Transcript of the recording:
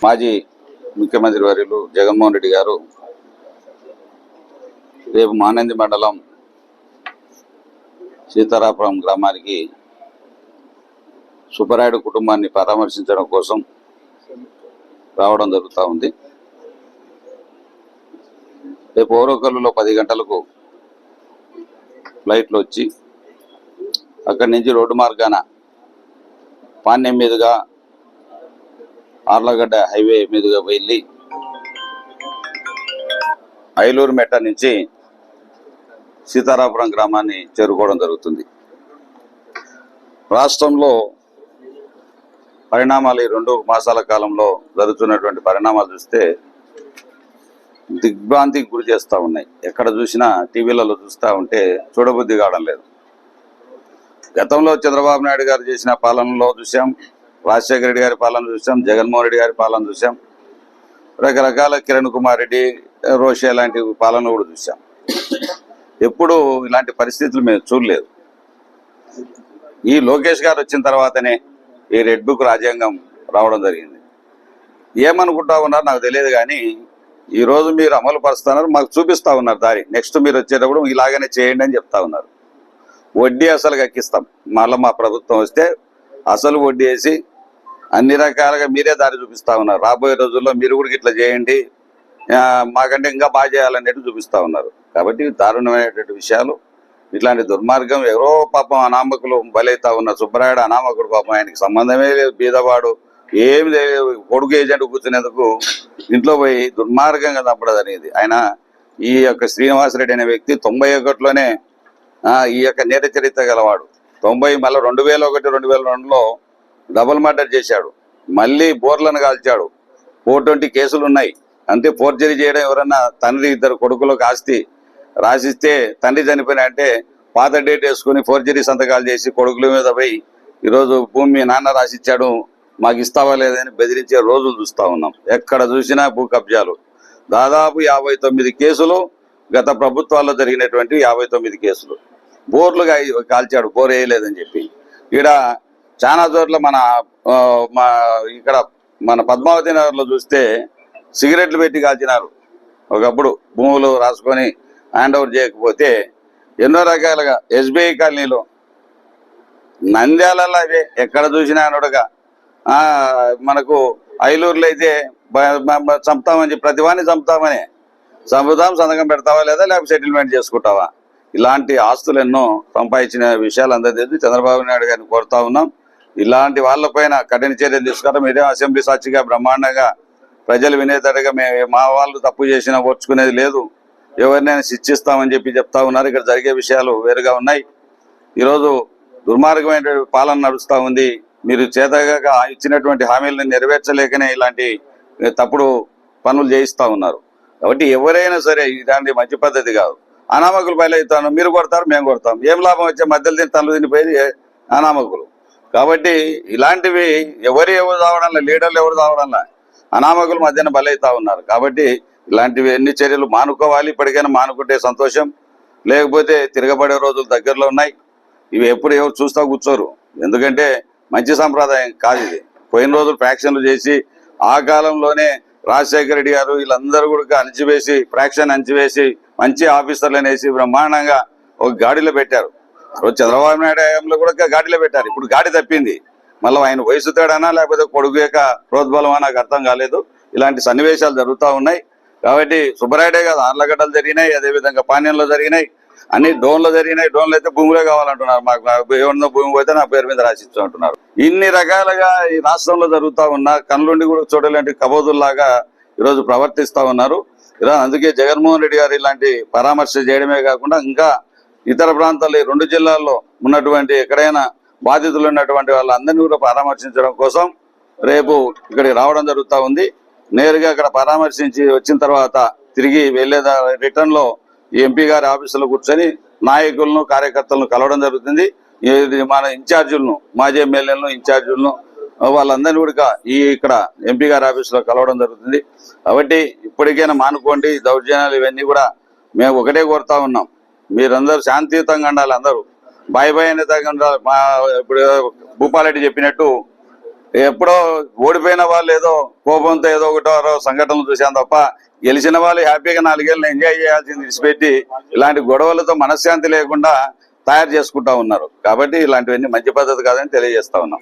మాజీ ముఖ్యమంత్రి వర్యులు జగన్మోహన్ రెడ్డి గారు రేపు మానంది మండలం సీతారాపురం గ్రామానికి సుబ్బరాయుడు కుటుంబాన్ని పరామర్శించడం కోసం రావడం జరుగుతూ ఉంది. రేపు ఓరోకల్లులో 10 గంటలకు ఫ్లైట్లో వచ్చి అక్కడి నుంచి రోడ్డు మార్గాన పాణ్యం మీదుగా ఆర్లగడ్డ హైవే మీదుగా వెళ్ళి ఐలూరు మెట్ట నుంచి సీతారాపురం గ్రామాన్ని చేరుకోవడం జరుగుతుంది. రాష్ట్రంలో పరిణామాలు ఈ 2 మాసాల కాలంలో జరుగుతున్నటువంటి పరిణామాలు చూస్తే దిగ్భ్రాంతికి గురి చేస్తూ ఉన్నాయి. ఎక్కడ చూసినా టీవీలలో చూస్తూ ఉంటే చూడబుద్ధి కావడం లేదు. గతంలో చంద్రబాబు నాయుడు గారు చేసిన పాలనలో చూసాం, రాజశేఖర రెడ్డి గారి పాలన చూసాం, జగన్మోహన్ రెడ్డి గారి పాలన చూసాం, రకరకాల కిరణ్ కుమార్ రెడ్డి, రోషే లాంటి పాలన కూడా చూసాం. ఎప్పుడు ఇలాంటి పరిస్థితులు మేము చూడలేదు. ఈ లోకేష్ గారు వచ్చిన తర్వాతనే ఈ రెడ్ బుక్ రాజ్యాంగం రావడం జరిగింది. ఏమనుకుంటా ఉన్నారు నాకు తెలియదు, కానీ ఈరోజు మీరు అమలు పరుస్తున్నారు, మాకు చూపిస్తూ ఉన్నారు దారి. నెక్స్ట్ మీరు వచ్చేటప్పుడు ఇలాగనే చేయండి అని చెప్తా ఉన్నారు. వడ్డీ అసలు ఎక్కిస్తాం, మళ్ళీ మా ప్రభుత్వం వస్తే అసలు వడ్డీ వేసి అన్ని రకాలుగా మీరే దారి చూపిస్తూ ఉన్నారు. రాబోయే రోజుల్లో మీరు కూడా ఇట్లా చేయండి, మాకంటే ఇంకా బాగా చేయాలనేట్టు చూపిస్తూ ఉన్నారు. కాబట్టి దారుణమైనటువంటి విషయాలు, ఇట్లాంటి దుర్మార్గం. ఎవరో పాపం అనామకులు బలైతా ఉన్నారు. సుబ్బరాయుడు అనామకుడు, పాపం ఆయనకి సంబంధమే లేదు, బీదవాడు, ఏమి లేదు. కొడుకు ఏజెంట్ కూర్చునేందుకు ఇంట్లో పోయి దుర్మార్గంగా చంపడం అనేది. ఆయన ఈ యొక్క శ్రీనివాసరెడ్డి అనే వ్యక్తి 91లోనే ఈ యొక్క నేర చరిత్ర గలవాడు. 90 మళ్ళీ 2001, 2002లో డబుల్ మర్డర్ చేశాడు. మళ్ళీ బోర్లను కాల్చాడు. 420 కేసులు ఉన్నాయి. అంటే ఫోర్జరీ చేయడం. ఎవరన్నా తండ్రి 2 కొడుకులకు ఆస్తి రాసిస్తే తండ్రి చనిపోయినా అంటే పాత డేట్ వేసుకుని ఫోర్జరీ సంతకాలు చేసి కొడుకుల మీద పోయి ఈరోజు భూమి నాన్న రాసిచ్చాడు మాకు ఇస్తావా లేదని బెదిరించే రోజులు చూస్తూ ఉన్నాం. ఎక్కడ చూసినా భూ కబ్జాలు. దాదాపు 59 కేసులు గత ప్రభుత్వాల్లో జరిగినటువంటి 59 కేసులు. బోర్లు కాల్చాడు, బోర్ వేయలేదని చెప్పి. ఇక్కడ చాలా చోట్ల ఇక్కడ మన పద్మావతి నగర్లో చూస్తే సిగరెట్లు పెట్టి కాల్చినారు. ఒకప్పుడు భూములు రాసుకొని హ్యాండ్ ఓవర్ చేయకపోతే ఎన్నో రకాలుగా ఎస్బీఐ కాలనీలో, నంద్యాలలో అవే ఎక్కడ చూసినా అనడుగా. మనకు ఐలూరులో అయితే చంపుతామని చెప్పి ప్రతివాన్ని చంపుతామని చంపుతాం, సంతకం పెడతావా లేదా లేకపోతే సెటిల్మెంట్ చేసుకుంటావా. ఇలాంటి ఆస్తులు ఎన్నో సంపాదించిన విషయాలు అందరూ తెలిసి చంద్రబాబు నాయుడు గారిని కోరుతా ఉన్నాం. ఇలాంటి వాళ్ళపైన కఠిన చర్యలు తీసుకోవడం. ఇదే అసెంబ్లీ సాక్షిగా బ్రహ్మాండంగా ప్రజలు వినేటట్టుగా మా వాళ్ళు తప్పు చేసినా ఓర్చుకునేది లేదు, ఎవరినైనా శిక్షిస్తామని చెప్పి చెప్తా ఉన్నారు. ఇక్కడ జరిగే విషయాలు వేరుగా ఉన్నాయి. ఈరోజు దుర్మార్గమైన పాలన నడుస్తూ ఉంది. మీరు చేతగా ఇచ్చినటువంటి హామీలను నెరవేర్చలేకనే ఇలాంటి తప్పుడు పనులు చేయిస్తూ ఉన్నారు. కాబట్టి ఎవరైనా సరే ఇలాంటి మంచి పద్ధతి కాదు. అనామకులు బయలుతాను, మీరు కొడతారు, మేము కొడతాం, ఏం లాభం వచ్చే మధ్యలో తిని తనలు తినిపోయేది అనామకులు. కాబట్టి ఇలాంటివి ఎవరు తావడంలా, లీడర్లు ఎవరు తావడంలా, అనామకులు మధ్యన బలైతా ఉన్నారు. కాబట్టి ఇలాంటివి ఎన్ని చర్యలు మానుకోవాలి. ఇప్పటికైనా మానుకుంటే సంతోషం, లేకపోతే తిరగబడే రోజులు దగ్గరలో ఉన్నాయి. ఇవి ఎప్పుడు ఎవరు చూస్తా కూర్చోరు. ఎందుకంటే మంచి సంప్రదాయం కాదు ఇది. పోయిన రోజులు ఫ్యాక్షన్లు చేసి ఆ కాలంలోనే రాజశేఖర రెడ్డి గారు వీళ్ళందరూ కూడా అణిచివేసి, ఫ్రాక్షన్ అణిచివేసి మంచి ఆఫీసర్లను వేసి బ్రహ్మాండంగా ఒక గాడిలో పెట్టారు. చంద్రబాబు నాయుడు హయాంలో కూడా గాడిలో పెట్టారు. ఇప్పుడు గాడి తప్పింది. మళ్ళీ ఆయన వయసు తేడానా లేకపోతే కొడుకు యొక్క ప్రోద్బలమా నాకు అర్థం కాలేదు. ఇలాంటి సన్నివేశాలు జరుగుతూ ఉన్నాయి. కాబట్టి సుబ్బరాయుడే కాదు, ఆర్లగడ్డలు జరిగినాయి, అదేవిధంగా పాణ్యంలో జరిగినాయి, అన్ని డోన్లో జరిగినాయి. డోన్లు అయితే భూములే కావాలంటున్నారు. మాకు ఏమన్నా భూమి పోతే నా పేరు మీద రాసిచ్చు అంటున్నారు. ఇన్ని రకాలుగా ఈ రాష్ట్రంలో జరుగుతూ ఉన్నా కళ్ళుండి కూడా చూడలేంటి కబోదుల్లాగా ఈరోజు ప్రవర్తిస్తూ ఉన్నారు. అందుకే జగన్మోహన్ రెడ్డి గారు ఇలాంటి పరామర్శ చేయడమే కాకుండా ఇంకా ఇతర ప్రాంతాల్లో 2 జిల్లాల్లో ఉన్నటువంటి ఎక్కడైనా బాధితులు ఉన్నటువంటి వాళ్ళందరినీ కూడా పరామర్శించడం కోసం రేపు ఇక్కడికి రావడం జరుగుతూ ఉంది. నేరుగా అక్కడ పరామర్శించి వచ్చిన తర్వాత తిరిగి వెళ్లేదా రిటర్న్ లో ఎంపీ గారి ఆఫీసులో కూర్చొని నాయకులను, కార్యకర్తలను కలవడం జరుగుతుంది. మన ఇన్ఛార్జీలను, మాజీ ఎమ్మెల్యేలను, ఇన్ఛార్జీలను వాళ్ళందరినీ కూడా ఇక్కడ ఎంపీ గారి ఆఫీసులో కలవడం జరుగుతుంది. కాబట్టి ఇప్పటికైనా మానుకోండి దౌర్జన్యాలు. ఇవన్నీ కూడా మేము ఒకటే కోరుతా ఉన్నాం, మీరందరూ శాంతియుతంగా ఉండాలి. అందరూ బాయ్ బాయ్ అనేది ఉండాలి. ఇప్పుడు భూపాలరెడ్డి చెప్పినట్టు ఎప్పుడో ఓడిపోయిన వాళ్ళు ఏదో కోపంతో ఏదో ఒకటో సంఘటనలు చూసాం తప్ప గెలిచిన వాళ్ళు హ్యాపీగా 4 ఏళ్ళు ఎంజాయ్ చేయాల్సింది విడిచిపెట్టి ఇలాంటి గొడవలతో మనశ్శాంతి లేకుండా తయారు చేసుకుంటా ఉన్నారు. కాబట్టి ఇలాంటివన్నీ మంచి పద్ధతి కాదని తెలియజేస్తా ఉన్నాం.